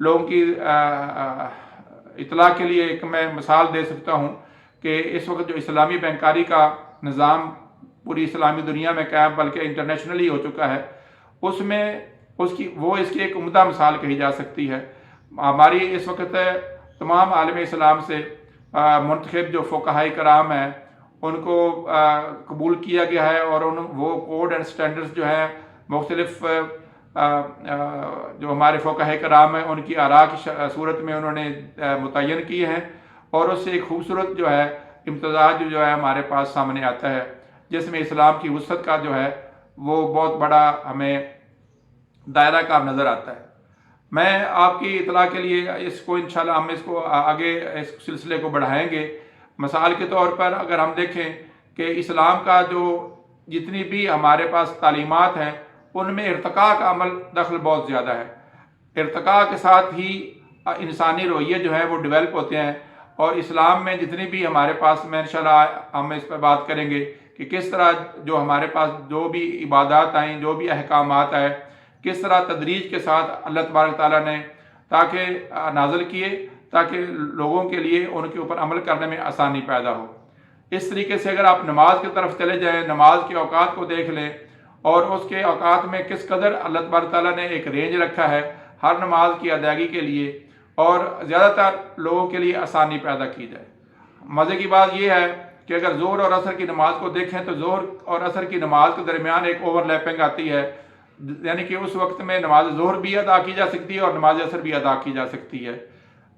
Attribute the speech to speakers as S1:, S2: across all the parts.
S1: لوگوں کی اطلاع کے لیے ایک میں مثال دے سکتا ہوں کہ اس وقت جو اسلامی بینکاری کا نظام پوری اسلامی دنیا میں قائم بلکہ انٹرنیشنلی ہو چکا ہے، اس میں اس کی ایک عمدہ مثال کہی جا سکتی ہے۔ ہماری اس وقت تمام عالم اسلام سے منتخب جو فقہاء کرام ہیں ان کو قبول کیا گیا ہے، اور وہ کوڈ اینڈ سٹینڈرڈز جو ہیں مختلف جو ہمارے فقہاء کرام ہیں ان کی آراء کی صورت میں انہوں نے متعین کیے ہیں، اور اس سے ایک خوبصورت جو ہے امتزاج جو ہے ہمارے پاس سامنے آتا ہے، جس میں اسلام کی وسعت کا جو ہے وہ بہت بڑا ہمیں دائرہ کار نظر آتا ہے۔ میں آپ کی اطلاع کے لیے اس کو انشاءاللہ ہم اس کو آگے اس سلسلے کو بڑھائیں گے۔ مثال کے طور پر اگر ہم دیکھیں کہ اسلام کا جو جتنی بھی ہمارے پاس تعلیمات ہیں ان میں ارتقاء کا عمل دخل بہت زیادہ ہے۔ ارتقاء کے ساتھ ہی انسانی رویے جو ہیں وہ ڈیولپ ہوتے ہیں، اور اسلام میں جتنی بھی ہمارے پاس، میں انشاءاللہ ہم اس پر بات کریں گے کہ کس طرح جو ہمارے پاس جو بھی عبادات آئیں، جو بھی احکامات آئے، کس طرح تدریج کے ساتھ اللہ تبارک تعالیٰ نے تاکہ نازل کیے تاکہ لوگوں کے لیے ان کے اوپر عمل کرنے میں آسانی پیدا ہو۔ اس طریقے سے اگر آپ نماز کی طرف چلے جائیں، نماز کے اوقات کو دیکھ لیں، اور اس کے اوقات میں کس قدر اللہ تبارک تعالیٰ نے ایک رینج رکھا ہے ہر نماز کی ادائیگی کے لیے، اور زیادہ تر لوگوں کے لیے آسانی پیدا کی جائے۔ مزے کی بات یہ ہے کہ اگر ظہر اور عصر کی نماز کو دیکھیں تو ظہر اور عصر کی نماز کے درمیان ایک اوور لیپنگ آتی ہے، یعنی کہ اس وقت میں نماز ظہر بھی ادا کی جا سکتی ہے اور نماز عصر بھی ادا کی جا سکتی ہے۔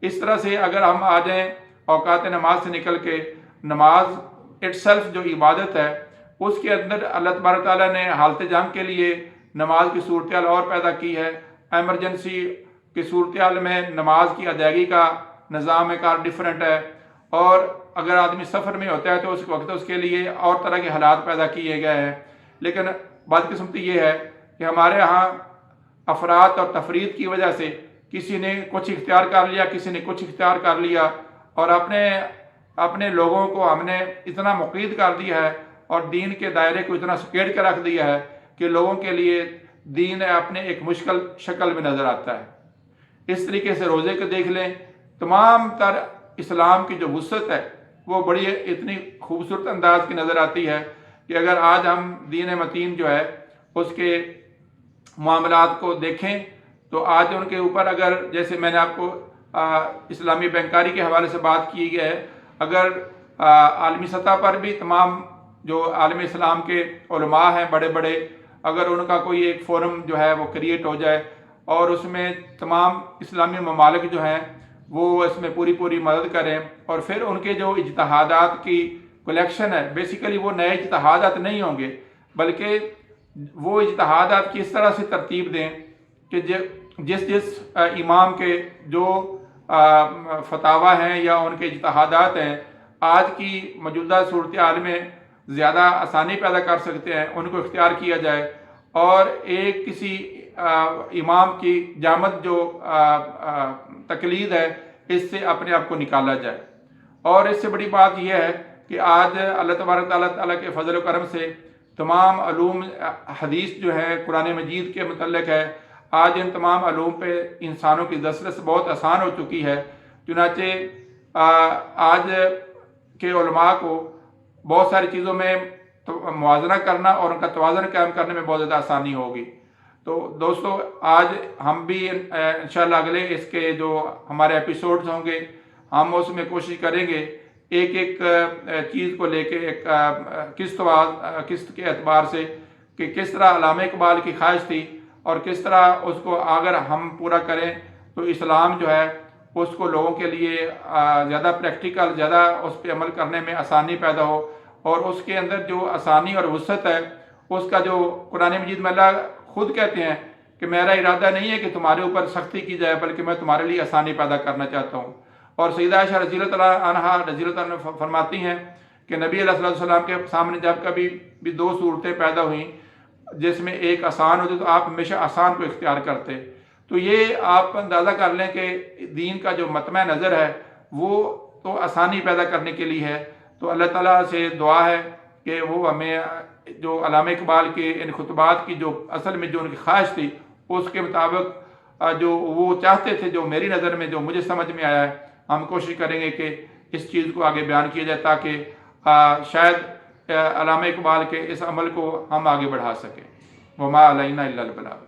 S1: اس طرح سے اگر ہم آ جائیں اوقات نماز سے نکل کے، نماز اٹ سیلف جو عبادت ہے اس کے اندر اللہ تبارک تعالیٰ نے حالت جنگ کے لیے نماز کی صورتحال اور پیدا کی ہے۔ ایمرجنسی کی صورتحال میں نماز کی ادائیگی کا نظام کار ڈیفرنٹ ہے، اور اگر آدمی سفر میں ہوتا ہے تو اس وقت اس کے لیے اور طرح کے حالات پیدا کیے گئے ہیں۔ لیکن بدقسمتی یہ ہے کہ ہمارے ہاں افراد اور تفرید کی وجہ سے کسی نے کچھ اختیار کر لیا، کسی نے کچھ اختیار کر لیا، اور اپنے لوگوں کو ہم نے اتنا مقید کر دیا ہے اور دین کے دائرے کو اتنا سکیڑ کے رکھ دیا ہے کہ لوگوں کے لیے دین اپنے ایک مشکل شکل میں نظر آتا ہے۔ اس طریقے سے روزے کو دیکھ لیں، تمام تر اسلام کی جو وسعت ہے وہ بڑی اتنی خوبصورت انداز کی نظر آتی ہے کہ اگر آج ہم دین متین جو ہے اس کے معاملات کو دیکھیں تو آج ان کے اوپر اگر جیسے میں نے آپ کو اسلامی بینکاری کے حوالے سے بات کی ہے، اگر عالمی سطح پر بھی تمام جو عالم اسلام کے علماء ہیں بڑے بڑے، اگر ان کا کوئی ایک فورم جو ہے وہ کریٹ ہو جائے اور اس میں تمام اسلامی ممالک جو ہیں وہ اس میں پوری مدد کریں، اور پھر ان کے جو اجتہادات کی کلیکشن ہے، بیسیکلی وہ نئے اجتہادات نہیں ہوں گے بلکہ وہ اجتہادات کی اس طرح سے ترتیب دیں کہ جس امام کے جو فتاوی ہیں یا ان کے اجتہادات ہیں آج کی موجودہ صورتحال میں زیادہ آسانی پیدا کر سکتے ہیں، ان کو اختیار کیا جائے، اور ایک کسی امام کی جامد جو تقلید ہے اس سے اپنے آپ کو نکالا جائے۔ اور اس سے بڑی بات یہ ہے کہ آج اللہ تبارک تعالیٰ کے فضل و کرم سے تمام علوم حدیث جو ہے قرآن مجید کے متعلق ہے، آج ان تمام علوم پہ انسانوں کی دسترس بہت آسان ہو چکی ہے، چنانچہ آج کے علماء کو بہت ساری چیزوں میں موازنہ کرنا اور ان کا توازن قائم کرنے میں بہت زیادہ آسانی ہوگی۔ تو دوستو، آج ہم بھی انشاءاللہ اگلے اس کے جو ہمارے ایپیسوڈز ہوں گے ہم اس میں کوشش کریں گے ایک ایک چیز کو لے کے ایک قسط کے اعتبار سے کہ کس طرح علامہ اقبال کی خواہش تھی اور کس طرح اس کو اگر ہم پورا کریں تو اسلام جو ہے اس کو لوگوں کے لیے زیادہ پریکٹیکل، زیادہ اس پہ عمل کرنے میں آسانی پیدا ہو، اور اس کے اندر جو آسانی اور وسعت ہے اس کا جو قرآن مجید میں اللہ خود کہتے ہیں کہ میرا ارادہ نہیں ہے کہ تمہارے اوپر سختی کی جائے بلکہ میں تمہارے لیے آسانی پیدا کرنا چاہتا ہوں۔ اور سیدہ عائشہ رضی اللہ عنہا رضی اللہ عنہ فرماتی ہیں کہ نبی علیہ السلام کے سامنے جب کبھی بھی دو صورتیں پیدا ہوئیں جس میں ایک آسان ہوتی تو آپ ہمیشہ آسان کو اختیار کرتے۔ تو یہ آپ اندازہ کر لیں کہ دین کا جو مطمع نظر ہے وہ تو آسانی پیدا کرنے کے لیے ہے۔ تو اللہ تعالیٰ سے دعا ہے کہ وہ ہمیں جو علامہ اقبال کے ان خطبات کی جو اصل میں جو ان کی خواہش تھی اس کے مطابق جو وہ چاہتے تھے، جو میری نظر میں جو مجھے سمجھ میں آیا ہے، ہم کوشش کریں گے کہ اس چیز کو آگے بیان کیا جائے تاکہ شاید علامہ اقبال کے اس عمل کو ہم آگے بڑھا سکیں۔ وما علینا الا البلاغ۔